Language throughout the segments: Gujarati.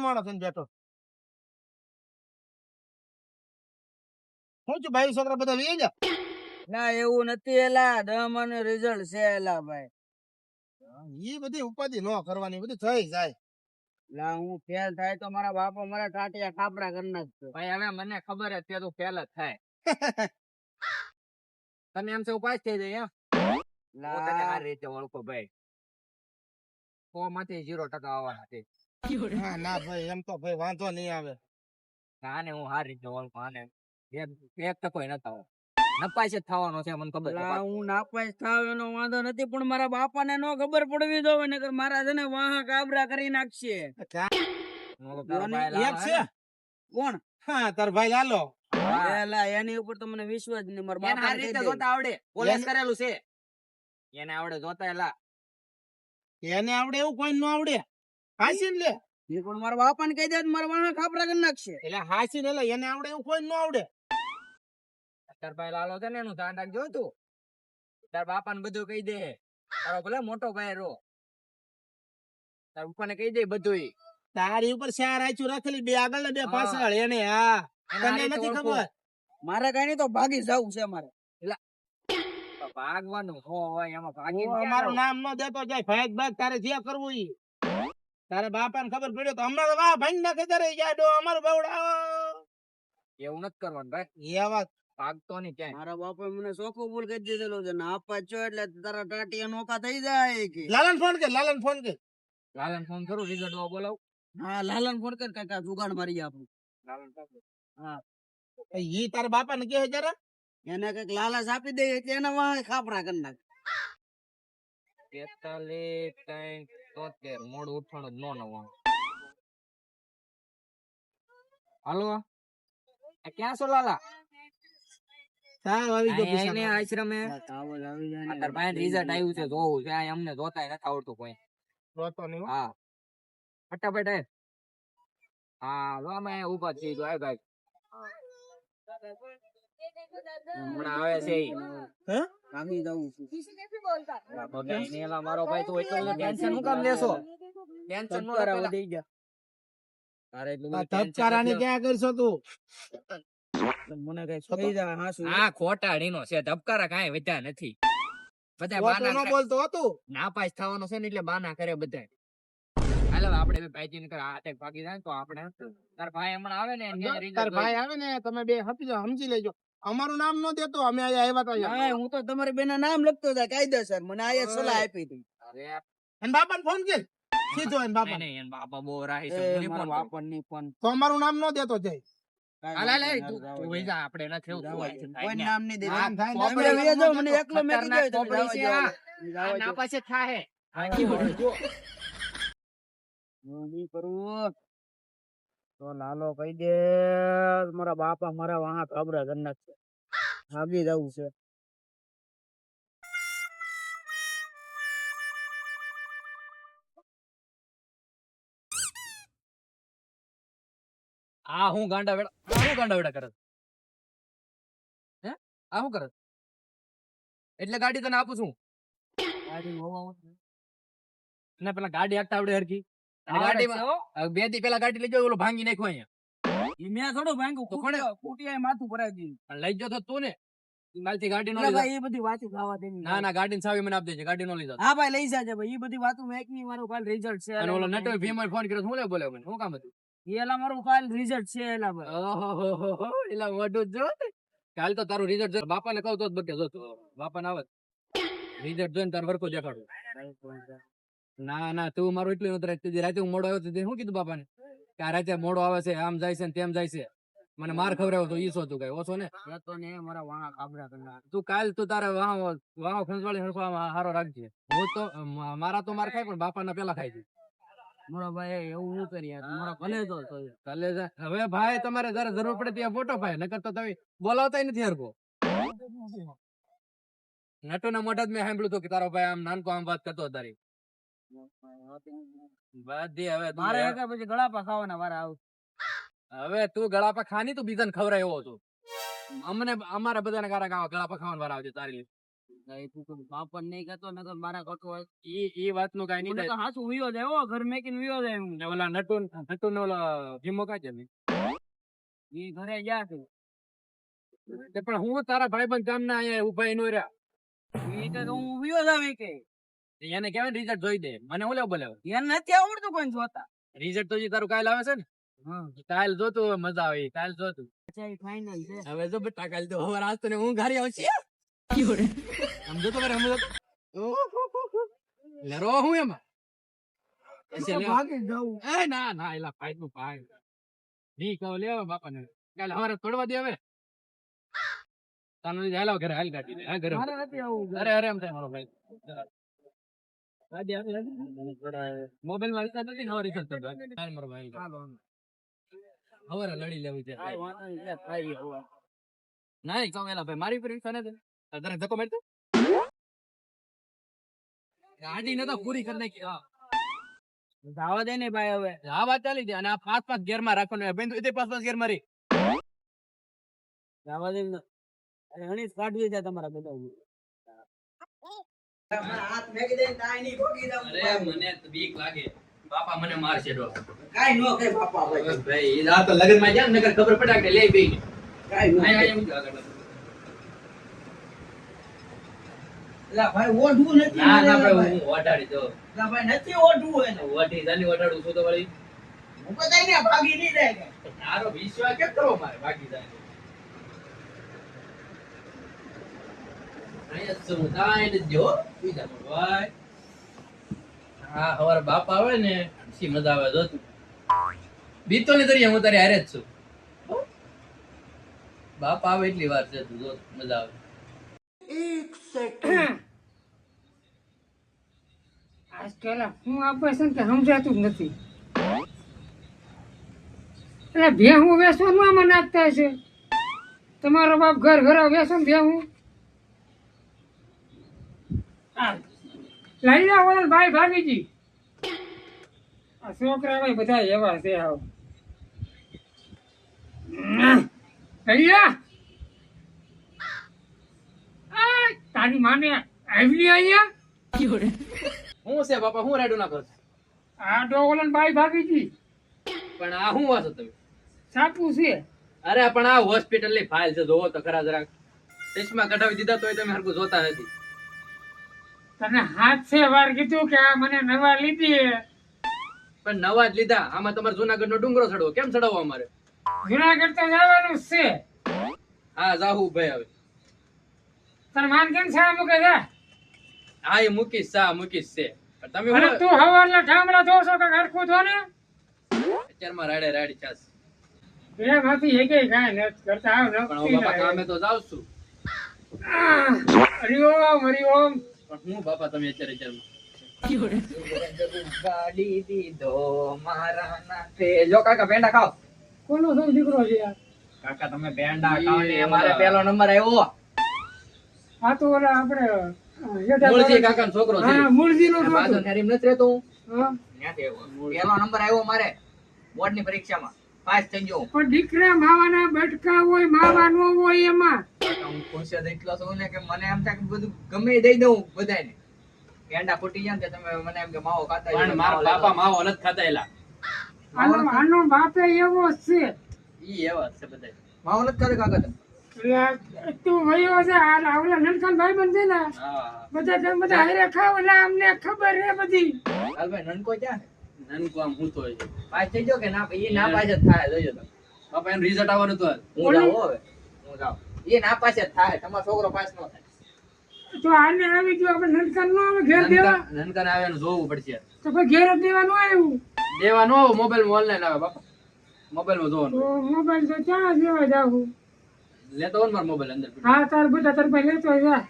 માણસ થઈને બેઠો. શું છું ભાઈ છોકરા બધા લઈ જા. ના એવું નથી એલા 10 મને રિઝલ્ટ છે એલા ભાઈ. એ બધી ઉપાધિ ન કરવાની, બધી થઈ જાય. લા હું ફેલ થાય તો મારા બાપા મારા ટાટિયા ખાપડા કરી નાખશે. ભાઈ હવે મને ખબર જ છે તું ફેલ જ થાય. તમે એમ છે ઉપાસ થઈ જાય એમ. હું તને આ રીતે ઓળખો ભાઈ. 100 માંથી 0% આવવાના છે. હા ના ભાઈ એમ તો ભાઈ વાંધો નહીં આવે. આને હું સારી રીતે ઓળખું. આને એક ટકો ન થવો, નપાસ જ થવાનો છે મને ખબર છે. લા હું નાપાસ થાવ એનો વાંધો નથી, પણ મારા બાપાને નો ખબર પડવી દો નકર મારા છે ને વાહ કાબરા કરી નાખશે. ઓલો તારો ભાઈ લાલો એક છે. કોણ? હા તાર ભાઈ લાલો. એલા એની ઉપર તો મને વિશ્વાસ નહીં. મારા એને આ બાપાને રીતે કહી દે. જોતા આવડે, પોલીસ કરેલું છે એને આવડે જોતા. એલા એને આવડે એવું કોઈ ન આવડે. હાસી ને લે. એ પણ મારા બાપાને કહી દે તો મારા વાહ કાબરા કરી નાખશે. એટલે હાસી ને લે, એને આવડે એવું કોઈ ન આવડે. તાર ભાઈ લાલો છે ને એનું ધ્યાન રાખજો તું. તાર બાપા ને બધું કહી દે. તારો ભલે મોટો ભાઈ રો, તાર પપ્પા ને કહી દે બધું. તારી ઉપર ચાર આચું રાખેલી, બે આગળ ને બે પાછળ. એને હા તને નથી ખબર. મારે કઈ નહીં તો ભાગી જવું છે મારે. ભાગવાનું હોય એમાં ભાગી અમારું નામ ન દેતો જાય. ભાગ ભાગ તારે જે કરવું ઈ. તારે બાપા ને ખબર પડ્યો તો અમારે વાહ ભાઈ નાખે તારે જાડો અમારું બાવડા. એવું નથી કરવાનું ભાઈ. એવા ભાગતો નહીં ક્યાંય. મારા બાપા મને ચોખ્ખું ભૂલ કરી દીધેલું છે. નાપાસ છો એટલે તારા ટાટિયા નોખા થઈ જાય કે. લાલન ફોન કર, લાલન ફોન કર. લાલન ફોન કરું, રિઝલ્ટ બોલાવું. હા લાલન ફોન કર કાકા જુગાડ મારી આપણું. લાલન ફોન હા ઈ તારા બાપા ને કહે જરા. એને કઈક લાલચ આપી દે એટલે એના વાહ ખાપડા કરી નાખે. 43 3 73 મોડું ઉઠવાનું જ નો નવાનું. હાલો આ ક્યાં છો લાલા? સાવ આવી ગયો આઈને પૈસા. આશ્રમે તાવ જ આવી જાય આ તાર ભાઈ રિઝલ્ટ આવ્યું છે જોવું છે. આ અમને જોતાય નથી આવડતું કોઈ. રોતો નહીં હો. હા ફટાફટ આય. હા જો અમે ઉભા છીએ તો આય ભાઈ. હમણાં આવે છે ઈ. હે ભાગી જવું છું. બગાઈ ને એલા મારો ભાઈ તું એટલું ટેન્શન હું કામ લેશો? ટેન્શન નો લે પેલા. વધી ગયા. તારે એટલું આ બધું tension ધબકારાની નથી ક્યાં કરશો તું? મને કઈ થઈ જાય હાસુ. લેવું. આ ખોટાડીનો છે. ધબકારા કાંઈ વધ્યા નથી. બધા રોતો બાના ન કરે. બોલતો હતું. નાપાસ થવાનો છે ને એટલે બાના કરે બધા. હાલો આપણે ભાઈજી ને હાથે ભાગી જાય ને તો આપણે તાર ભાઈ હમણાં આવે ને એને result તાર ભાઈ હોય. આવે ને તમે બે સમજી લેજો. અમારું નામ ન દેતો, અમે અહીંયા આવ્યા તો હા, અહીંયા. હું તો તમારે બેના નામ લખતો હતા કાયદેસર. મને આ સલાહ આપી હતી. અરે એને બાપાને ફોન કર સીધો. એને બાપા નહીં, નહીં, બાપા બહુ રાહી છે. એ હું નહીં મારા ફોન કરું. બાપાની પણ તો અમારું નામ ન દેતો જાય. હાલ, હાલ, હાલ, તું વઈ જા, આપણે નથી રહેવું. તું અહીંથી થાય કોઈ ને. નામ નહીં દેતા. નામ થાય ને તમે આપણે વયા જાઓ, મને દેતો. એકલો મેકી ખતરનાક જાઓ, તમે ચોપડી છે જાઓ, આ. જાઓ, આ જાઓ. નાપાસ જ થાહે. ભાગી વળજો. હું નહીં કરું. તો લાલો કહી દે મારા બાપા મારા વાહ ખબર કરી નાખશે. ભાગી જવું છે. આ હું ગાંડા વેડા કરે? હે આ શું કરે? એટલે ગાડી તને આપું છું. ના પેલા ગાડી હાંકતા આવડે હરખી? અને ગાડીમાં હવે 2 દી પેલા ગાડી લઈ જાઓ, ઓલો ભાંગી નાખ્યો અહીંયા. ઈ મેં થોડું ભાંગ્યું. તો કોણે? ખૂટિયાએ માથું ભરાઈ દીધું. અને લઈ જતો તું ને માલથી ગાડી નો એટલે લીધા. ભાઈ એ બધી વાતો ખાવા દેની. ના ના ગાડી ચાવી મને આપી દેજે, ગાડી નો લીધા. હા ભાઈ લઈ જાજે ભાઈ. એ બધી વાતો મેં એકની મારું કાલ રિઝલ્ટ છે. અને ઓલો નટો ભીમો ફોન કર્યો, શું લે બોલ્યો મને? શું કામ હતું? એલા મારું કાલ રિઝલ્ટ છે એલા ભાઈ. ઓહો એલા મોઢું જો ને. કાલ તો તારું રિઝલ્ટ જો બાપાને કહું તો જ બકે જો બાપાને આવે રિઝલ્ટ જોઈને તાર વર્કો દેખાડું. ના ના તું મારું એટલું નથી રાખતી. રાતે હું મોડો આવ્યો તો શું કીધું બાપાને કે આ રાતે મોડો આવે છે, આમ જાય છે ને તેમ જાય છે. મને માર ખવડાવ્યો તો ઈ શું હતું કઈ ઓછો ને? તો ને મારા વાહ કાબરા કરી નાખે. તું કાલ તું તારા વાહ ખંજવાળી હરખો હારો રાખજે. હું તો મારા તો માર ખાય પણ બાપાના પેલા ખાય છે. મારા ભાઈ એવું હું કરી યાર. મારા ભલે તો થયો. કાલે હવે ભાઈ તમારે જયારે જરૂર પડે ત્યાં ફોટો ભાઈ, નકર તો તમે બોલાવતા નથી હરખો. નટુ ના મોઢા જ મેં સાંભળ્યું હતું કે તારો ભાઈ આમ નાનકો આમ વાત કરતો તારી બધી. હવે તું મારે આગળ પછી ગળાપા ખાવાના વારા આવ. હવે તું ગળાપા ખાની તું બીજાને ખવડાય એવો છું. અમને અમારા બધાને ગળાપા ખાવાનો વાર આવશે તારી. નહીં તું કોઈ બાપા નહીં કહેતો ને તો મારા કટો ઈ વાતનું કાંઈ નહીં મને તો થાય. હાચું વિયો જાય હો ઘર મેકીને વિયો જાય હું ને ઓલા નટુ ને ઓલા ભીમો કાં છે નહીં? ઈ ઘરે ગયા છે તે પણ હું તારા ભાઈબંધ ગામના અહીંયા ઊભા નો રહ્યા. ઈ તો હું વિયો જાવ કે એને કહેવાય રિઝલ્ટ જોઈ દે. મને ઓલે બોલાવે એને નથી આવડતું કોઈ જોતા રિઝલ્ટ તો જે તારું કાલ આવે છે ને કાલ જોતું હોય, મજા આવે ઈ કાલ જોતું. ફાઇનલ છે હવે જો બેટા કાલ તો હવાર આજ તને ઊંઘ હારી આવશે. સમજો તો સમજો લે રો હું એમાં ભાગી જાઉં એ ના ના એલા ફાઈટ નું ભાઈ ની કહો લેવા બાપા ને કાલ હવારે તોડવા દે. હવે તાનો હાલો ઘરે હાલ ગાડી હા ઘરે. મારે નથી આવું અરે અરે એમ થાય મારો ભાઈ મોબાઈલ માં રિચાર્જ નથી ને હવે રિચાર્જ કરતો હાલ મારો ભાઈ હવારે લડી લેવું છે. કાંઈ વાંધો નહીં, લે ખાઈ હવે. ના કહું એલા ભાઈ મારી પરીક્ષા નથી તારે ધક્કો મારતો ગાડી ને તો પૂરી કરી નાખી. હા જાવા દે ને ભાઈ હવે આ વાત ચાલી છે અને આ 5-5 ગેર માં રાખવાનું બેન તો 5-5 ગેર મારી જાવા દે ને. અરે હણી કાઢવી છે તમારા બધા અરે મને તો બીક લાગે બાપા મને મારશે ડો કાઈ નો કઈ બાપા ભાઈ ભાઈ આ તો લગન માં જાય ને નકર ખબર પડે કે લે બે કાઈ નો આય હું આગળ લા ભાઈ ઓઢવું નથી ના ના મારે ભાઈ હું ઓઢાડી દો લા ભાઈ નથી ઓઢવું એને ઓઢી જાની ઓઢાડું છું તો વળી હું બધાય ને ભાગી નહીં જાય કે તારો વિશ્વાસ કેમ કરવો મારે બાકી જાય અહીંયા શું થાય ને જો બીજા ભાઈ હા હવાર બાપ આવે ને પછી મજા આવે જો તું બીતો ને તરીકે હું તારી હારે જ છું બાપ આવે એટલી વાર છે તું જો મજા આવે આજકાલ હું આપે છે ને કે સમજાતું જ નથી એટલે ભેહું વેસવાનું આમાં નાખતા છે તમારો બાપ ઘર ઘર વેસન ભેહું લઈ જાઓ ઓલા ભાઈ ભાભીજી આ છોકરા ભાઈ બધા એવા છે હાવ લઈ જા આ તારી માને આવી અહીંયા હું છે બાપા હું રાડું ના કરું આ ડોગલન ભાઈ ભાભીજી પણ આ હું વાસો તમે સાપુ છે અરે પણ આ હોસ્પિટલ ની ફાઇલ છે જોવો તો ખરા જરાક ચશ્મા કઢાવી દીધા તોય તમે હરખું જોતા નથી તને હાથ છે વાર કીધું કે આ મને નવા લીધી પણ નવા જ લીધા આમાં તમારે જુનાગઢ નો ડુંગરો ચડવો કેમ ચડાવવો અમારે જુનાગઢ તો જવાનું જ છે હા જાહુ ભાઈ હવે તને માન કેમ છે મૂકે જા હા એ મૂકીશ છે પણ તમે અરે હું તું હવારના ઠામડા ધોશો કે હરખું ધો ને અત્યારમાં રાડી છાસ એ માંથી હેગે કાંઈ નથી કરતા આવ પણ હું બાપા કામે તો જાઉં છું હરિઓમ હરિઓમ પણ હું બાપા તમે અત્યારે ગાડી દીધો મારા નાથે જો કાકા પેંડા ખાઓ કોનો સૌ દીકરો છે યાર કાકા તમે પેંડા ખાઓ ને મારે પહેલો નંબર આવ્યો આ તો ઓલા આપણે મૂળજી કાકાનો છોકરો છે હા મૂળજી નો આ બાજુ નેરીમ નથી રહેતો હું હા ત્યાંથી આવ્યો પહેલો નંબર આવ્યો મારે બોર્ડની પરીક્ષામાં પાસ થઈ ગયો પણ દીકરા માવાના બટકા હોય માવા નો હોય એમાં હું ખુશ જ એટલો છું ને કે મને એમ થાય કે બધું ગમે એ દઈ દઉં બધાને પેંડા ફૂટી જાય ને તે તમે મને એમ કે માવો ખાતા પણ મારા બાપા માવો નથી ખાતા એલા આનો બાપે એવો જ છે ઈ એવા છે બધા માવો નથી ખાતા કાકા તમે એટલે તું વયો છે આ ઓલા નનકાન ભાઈ બંધ છે ને હા બધા હારે ખાવ એટલે અમને ખબર હે બધી હાલભાઈ નનકો ક્યાં છે નનકો આમ હું તો પાસ થઈ ગયો કે ના એ ના પાસ જ થાય જોજો તમે બાપા એનું રિઝલ્ટ આવવાનું હતું હું જાઉં હવે હું જાઉં એ ના પાસ જ થાય તમારો છોકરો પાસ ન થાય તો આને આવી ગયો આપણે નનકાન નો આવે ઘેર દેવા નનકાને આવ્યાનું જોવું પડશે તો પછી ઘેર જ દેવાનું આવ્યું દેવાનો મોબાઈલ માં ઓનલાઈન આવે બાપા મોબાઈલ માં જોવાનું તો મોબાઈલ તો ક્યાં દેવા જાવું લેતો હોય ને મારો મોબાઈલ અંદર હા તાર બધા તાર પાસે લેતો જા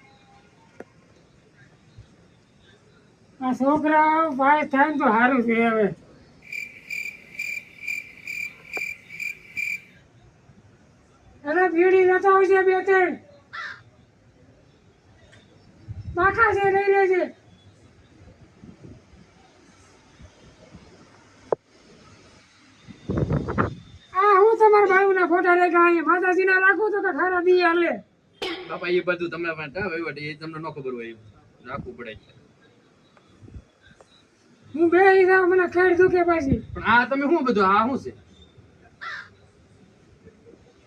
આ છોકરા ભાઈ થાય ને તો સારું છે હવે અરે બીડી લેતો આવશે બે ત્રણ પાકા છે લઈ લેજે આ હું તમારા ભાઈના ફોટા લઈ ગયા માતાજીના રાખો તો કે ખારા દી હાલે બાપા એ બધું તમને વહીવટ એ તમને ન ખબર હોય રાખવું પડે છે. હું બે જાઉં મને ખેડ દુખે પાછી પણ આ તમે શું બધું આ શું છે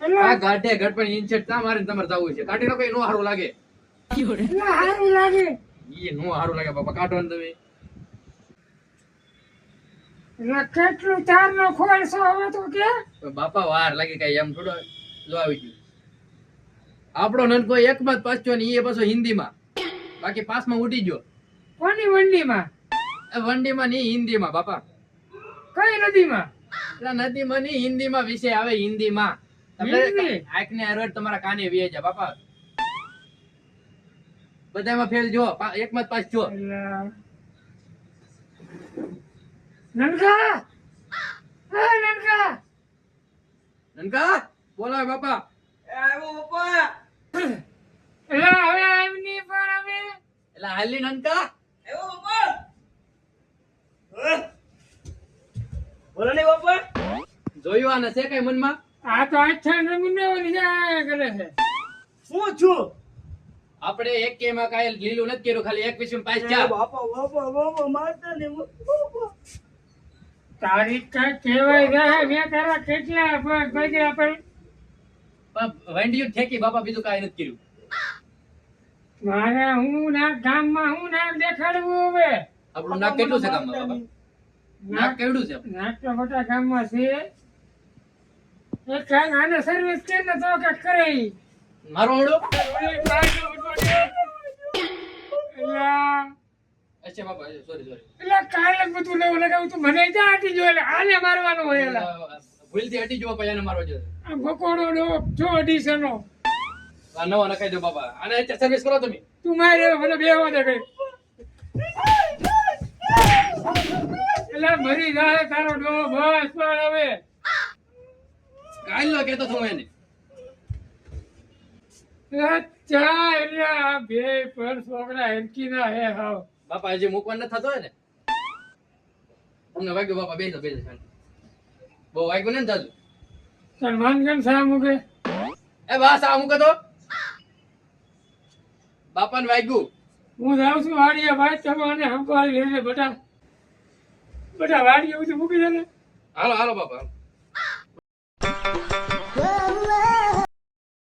એટલે આ ગાઢે ગડપણ ઇન્સેટ તા મારે તમારે જવું છે કાઢી નાખો એ નો સારું લાગે એટલે સારું લાગે એ નો સારું લાગે બાપા કાઢો ને તમે એટલે કેટલું તાર નો ખોલશો હવે તો કે પણ બાપા વાર લાગે કઈ એમ થોડો જો આવી ગયું આપણો નનકો એકમાં જ પાછો ને એ પાછો હિન્દીમાં બાકી પાસમાં ઉડી ગયો કોની મંડીમાં વંડીમાં નહીં હિન્દીમાં બાપા કઈ નદીમાં એટલે નદીમાં નહીં હિન્દીમાં વિષય આવે હિન્દીમાં હિન્દી? તમને આંખને અરવડ તમારા કાને વે છે બાપા બધામાં ફેલ જો એકમાં જ પાસ જો એટલે નનકા એ નનકા નનકા બોલાવે બાપા એટલે હવે એમની પણ હવે એટલે હાલી નનકા બોલો ને બાપા. જોયું આ નસે કઈ મનમાં આ તો અચ્છા નમૂને ઓલી જાય કરે છે શું છું? આપણે એક કેમાં કાંઈ લીલું નથી કર્યું ખાલી એક વિષય પાસ ચા બાપા મારતા ને બાપા. તારી કઈ કહેવાય રહે મેં તારા કેટલા પણ પૈસા પણ પણ વંડિયું ઠેકી બાપા બીજું કાંઈ નથી કર્યું મારે હું ના ગામમાં હું નામ દેખાડવું હવે આપણું નાક કેટલું છે ગામમાં બાપા નાક કેવડું છે નાટલો મોટા ગામમાં છે એક કાંઈ આને સર્વિસ કે ને તો કે કરે ઈ. મારો ઓળો ઓલી બાજુ એલા અચ્છા બાપા સોરી એલા કાલે બધું લેવું લગાવું તું મને જાટી જો એટલે આને મારવાનો હોય એલા ભૂલથી હટી જો પૈયાને મારવા જો આ ભકોડો નો જો અઢીસનો આ નવો નખાઈ દો બાપા આને અત્યારે સર્વિસ કરો તમે તું મારે મને બેહવા દે કઈ એલા મરી જાય તારો ડો બસ પણ હવે કાલ લો કેતો છું એને અચ્છા એટલે આ બે પર છોકરા હેરકીના હે હાવ બાપા હજી મૂકવાનું નથી થતો હોય ને તમને વાગ્યું બાપા બેસો બહુ વાગ્યું ને થતું સલમાન ખાન શા મૂકે એ બસ આ મૂકો તો બાપાને વાગ્યું હું જાઉં છું વાડીએ ભાઈ તમે અને સંભાળી લેજે બધા બધા વાડીએ બધું મૂકી દે ને હાલો હાલો બાપા